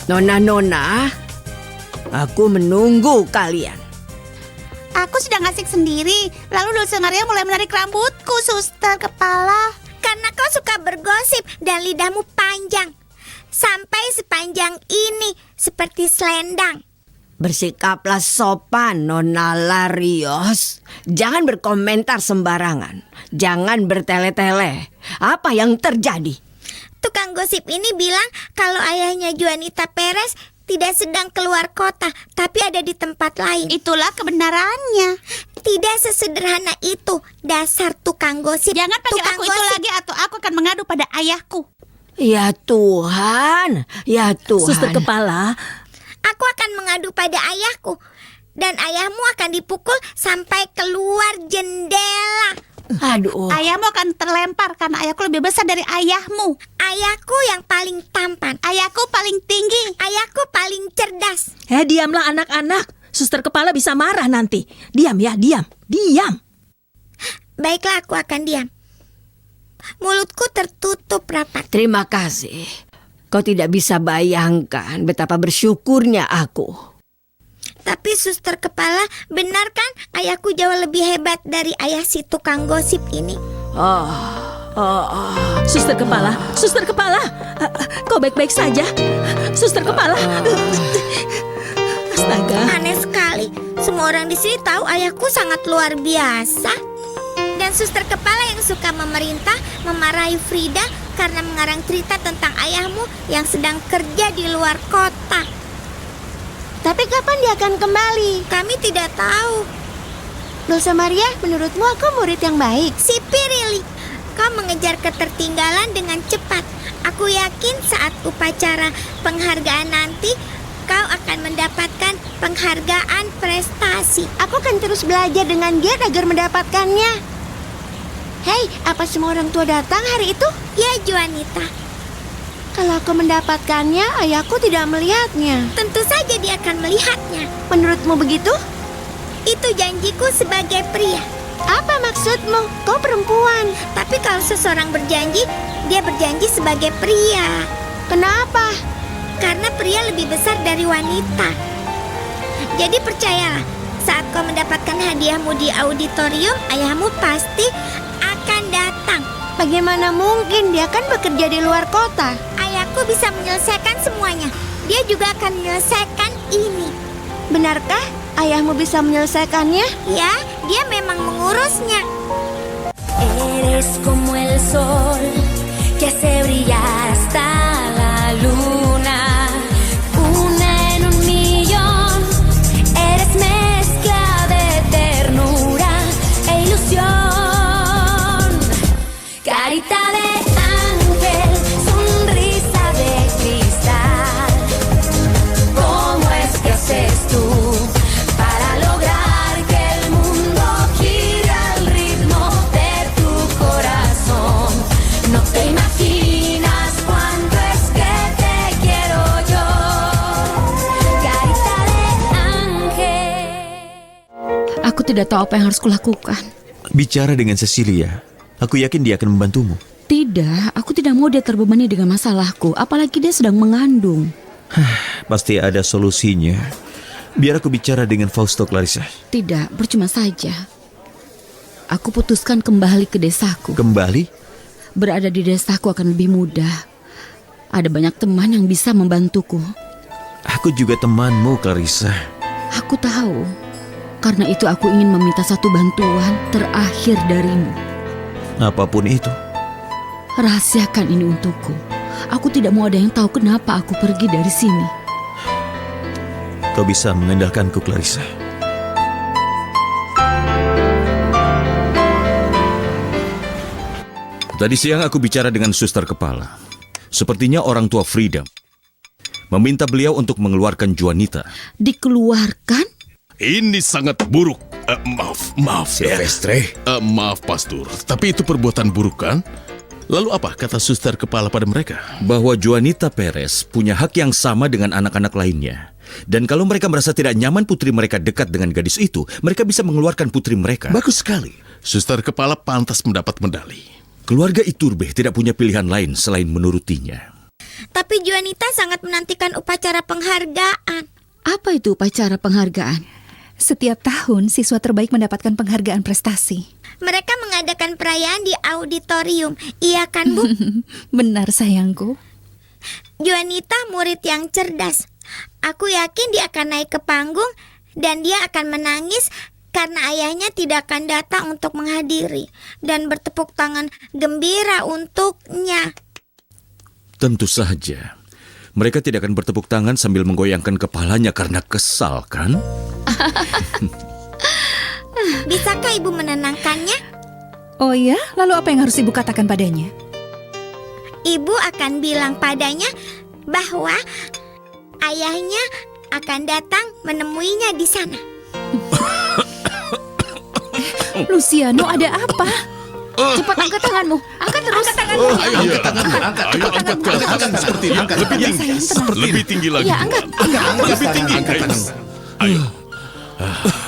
Nona-nona, aku menunggu kalian. Aku sedang asik sendiri. Lalu Dulce Maria mulai menarik rambutku, suster kepala. Karena kau suka bergosip dan lidahmu panjang. Sampai sepanjang ini, seperti selendang. Bersikaplah sopan, Nona Larios. Jangan berkomentar sembarangan. Jangan bertele-tele. Apa yang terjadi? Tukang gosip ini bilang kalau ayahnya Juanita Perez tidak sedang keluar kota, tapi ada di tempat lain. Itulah kebenarannya. Tidak sesederhana itu, dasar tukang gosip. Jangan panggil Tukang aku itu gosip. lagi atau aku akan mengadu pada ayahku. Ya Tuhan, ya Tuhan. Suster kepala, Aku akan mengadu pada ayahku. Dan ayahmu akan dipukul sampai keluar jendela. Aduh. Ayahmu akan terlempar karena ayahku lebih besar dari ayahmu. Ayahku yang paling tampan. Ayahku paling tinggi. Ayahku paling cerdas. diamlah anak-anak. Suster kepala bisa marah nanti. Diam ya, diam. Baiklah, aku akan diam. Mulutku tertutup rapat. Terima kasih. Kau tidak bisa bayangkan betapa bersyukurnya aku. Tapi suster kepala, benar kan ayahku jauh lebih hebat dari ayah si tukang gosip ini? Suster kepala, kau baik-baik saja? Suster kepala. Astaga. Aneh sekali. Semua orang di sini tahu ayahku sangat luar biasa. Dan suster kepala yang suka memerintah memarahi Frida karena mengarang cerita tentang ayahmu yang sedang kerja di luar kota. Tapi kapan dia akan kembali? Kami tidak tahu. Dulce Maria, menurutmu aku murid yang baik? Si Pirili, kau mengejar ketertinggalan dengan cepat. Aku yakin saat upacara penghargaan nanti, kau akan mendapatkan penghargaan prestasi. Aku akan terus belajar dengan giat agar mendapatkannya. Hei, apa semua orang tua datang hari itu? Ya, Juanita. Kalau aku mendapatkannya, ayahku tidak melihatnya. Tentu saja dia akan melihatnya. Menurutmu begitu? Itu janjiku sebagai pria. Apa maksudmu? Kau perempuan. Tapi kalau seseorang berjanji, dia berjanji sebagai pria. Kenapa? Karena pria lebih besar dari wanita. Jadi percayalah, saat kau mendapatkan hadiahmu di auditorium, ayahmu pasti akan datang. Bagaimana mungkin dia kan bekerja di luar kota? Ayahku bisa menyelesaikan semuanya. Dia juga akan menyelesaikan ini. Benarkah ayahmu bisa menyelesaikannya? Ya, dia memang mengurusnya. Eres como el sol que hace brillar hasta la luna. Una en un millón. Eres mezcla de ternura e ilusión. Carita de ángel, sonrisa de cristal. ¿Cómo es que haces tú para lograr que el mundo gire al ritmo de tu corazón? No te imaginas cuánto es que te quiero yo. Carita de ángel. Aku tidak tahu apa yang harus kulakukan. Bicara dengan Cecilia. Aku yakin dia akan membantumu. Tidak, aku tidak mau dia terbebani dengan masalahku. Apalagi dia sedang mengandung. Pasti ada solusinya. Biar aku bicara dengan Fausto, Clarissa. Tidak, percuma saja. Aku putuskan kembali ke desaku. Kembali? Berada di desaku akan lebih mudah. Ada banyak teman yang bisa membantuku. Aku juga temanmu, Clarissa. Aku tahu. Karena itu aku ingin meminta satu bantuan terakhir darimu. Apapun itu. Rahasiakan ini untukku. Aku tidak mau ada yang tahu kenapa aku pergi dari sini. Kau bisa mengandalkanku, Clarissa. Tadi siang aku bicara dengan suster kepala. Sepertinya orang tua Frida meminta beliau untuk mengeluarkan Juanita. Dikeluarkan? Ini sangat buruk. Maaf Silvestre. Maaf, Pastor. Tapi itu perbuatan buruk kan? Lalu apa kata suster kepala pada mereka? Bahwa Juanita Perez punya hak yang sama dengan anak-anak lainnya. Dan kalau mereka merasa tidak nyaman putri mereka dekat dengan gadis itu, mereka bisa mengeluarkan putri mereka. Bagus sekali. Suster kepala pantas mendapat medali. Keluarga Iturbe tidak punya pilihan lain selain menurutinya. Tapi Juanita sangat menantikan upacara penghargaan. Apa itu upacara penghargaan? Setiap tahun siswa terbaik mendapatkan penghargaan prestasi. Mereka mengadakan perayaan di auditorium. Iya kan, Bu? Benar sayangku. Juanita murid yang cerdas. Aku yakin dia akan naik ke panggung dan dia akan menangis karena ayahnya tidak akan datang untuk menghadiri dan bertepuk tangan gembira untuknya. Tentu saja. Mereka tidak akan bertepuk tangan sambil menggoyangkan kepalanya karena kesal, kan? Bisakah Ibu menenangkannya? Oh ya, lalu apa yang harus Ibu katakan padanya? Ibu akan bilang padanya bahwa ayahnya akan datang menemuinya di sana. Luciano, ada apa? Cepat angkat tanganmu. Angkat terus. Angkat tanganmu. Ayo angkat tangan seperti ini. Lebih tinggi. Lebih tinggi lagi. Ya, angkat. Lebih tinggi. Ayo.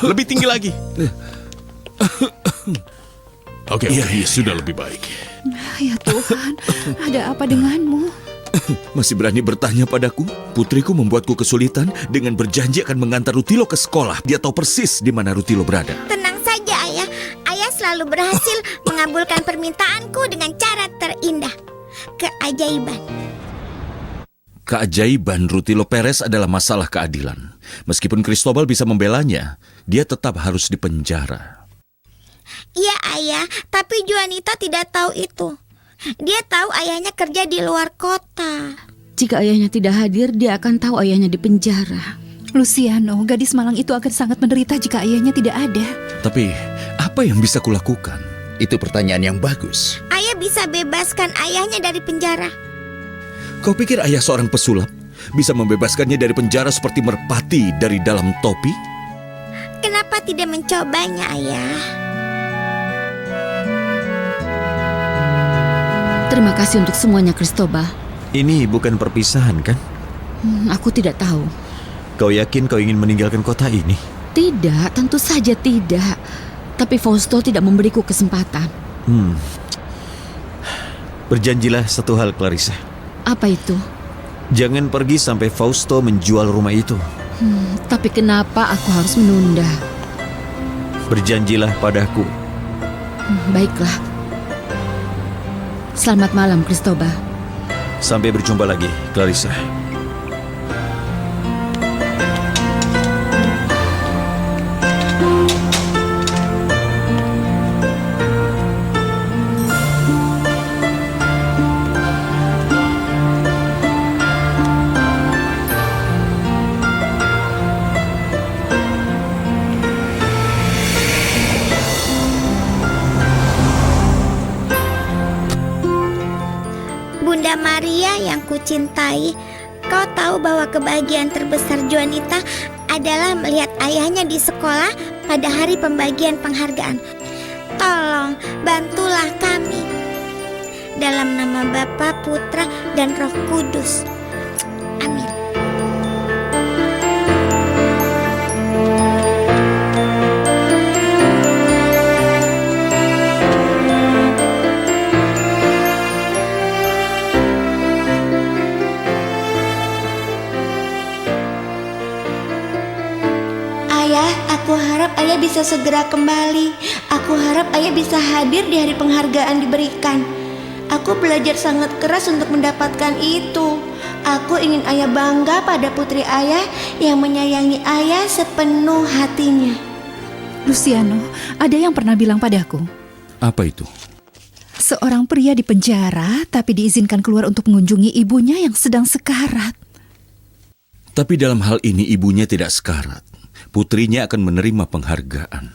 Lebih tinggi lagi. Oke, sudah lebih baik. Ya Tuhan, ada apa denganmu? Masih berani bertanya padaku? Putriku membuatku kesulitan dengan berjanji akan mengantar Rutilo ke sekolah. Dia tahu persis di mana Rutilo berada. Tenang saja, Ayah. Ayah selalu berhasil mengabulkan permintaanku dengan cara terindah. Keajaiban. Keajaiban Rutilo Perez adalah masalah keadilan. Meskipun Cristobal bisa membelanya, dia tetap harus dipenjara. Iya, Ayah, tapi Juanita tidak tahu itu. Dia tahu ayahnya kerja di luar kota. Jika ayahnya tidak hadir, dia akan tahu ayahnya di penjara. Luciano, gadis malang itu akan sangat menderita jika ayahnya tidak ada. Tapi, apa yang bisa kulakukan? Itu pertanyaan yang bagus. Ayah bisa bebaskan ayahnya dari penjara. Kau pikir ayah seorang pesulap bisa membebaskannya dari penjara seperti merpati dari dalam topi? Kenapa tidak mencobanya, Ayah? Terima kasih untuk semuanya, Cristobal. Ini bukan perpisahan, kan? Aku tidak tahu. Kau yakin kau ingin meninggalkan kota ini? Tidak, tentu saja tidak. Tapi Fausto tidak memberiku kesempatan. Berjanjilah satu hal, Clarissa. Apa itu? Jangan pergi sampai Fausto menjual rumah itu. Tapi kenapa aku harus menunda? Berjanjilah padaku. Baiklah. Selamat malam, Cristobal. Sampai berjumpa lagi, Clarissa. Bunda Maria yang kucintai, kau tahu bahwa kebahagiaan terbesar Juanita adalah melihat ayahnya di sekolah pada hari pembagian penghargaan. Tolong bantulah kami. Dalam nama Bapa, Putra, dan Roh Kudus. Amin. Aku harap ayah bisa segera kembali. Aku harap ayah bisa hadir di hari penghargaan diberikan. Aku belajar sangat keras untuk mendapatkan itu. Aku ingin ayah bangga pada putri ayah yang menyayangi ayah sepenuh hatinya. Luciano, ada yang pernah bilang padaku. Apa itu? Seorang pria di penjara tapi diizinkan keluar untuk mengunjungi ibunya yang sedang sekarat. Tapi dalam hal ini ibunya tidak sekarat. Putrinya akan menerima penghargaan.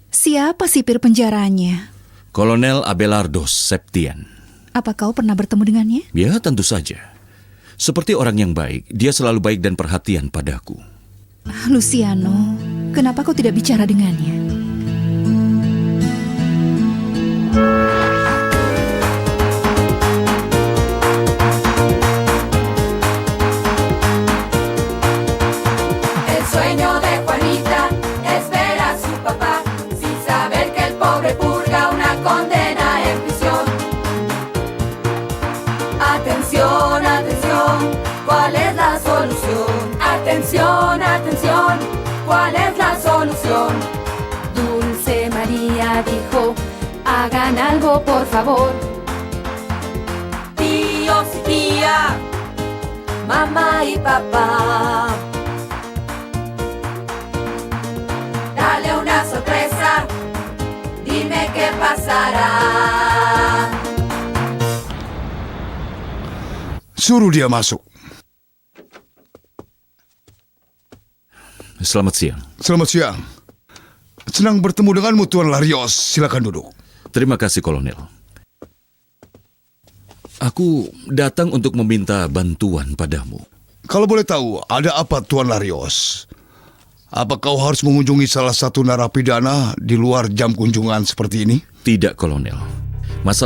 Siapa sipir penjaranya? Kolonel Abelardo Septian. Apa kau pernah bertemu dengannya? Ya, tentu saja. Seperti orang yang baik, dia selalu baik dan perhatian padaku. Luciano, kenapa kau tidak bicara dengannya? Atención. Atención, atención, ¿cuál es la solución? Atención, atención, ¿cuál es la solución? Dulce María dijo, hagan algo por favor. Tíos y tía, mamá y papá, dale una sorpresa, dime qué pasará. Suruh dia masuk. Selamat siang. Selamat siang. Senang bertemu denganmu, Tuan Larios. Silakan duduk. Terima kasih, Kolonel. Aku datang untuk meminta bantuan padamu. Kalau boleh tahu, ada apa, Tuan Larios? Apa kau harus mengunjungi salah satu narapidana di luar jam kunjungan seperti ini? Tidak, Kolonel. Masalah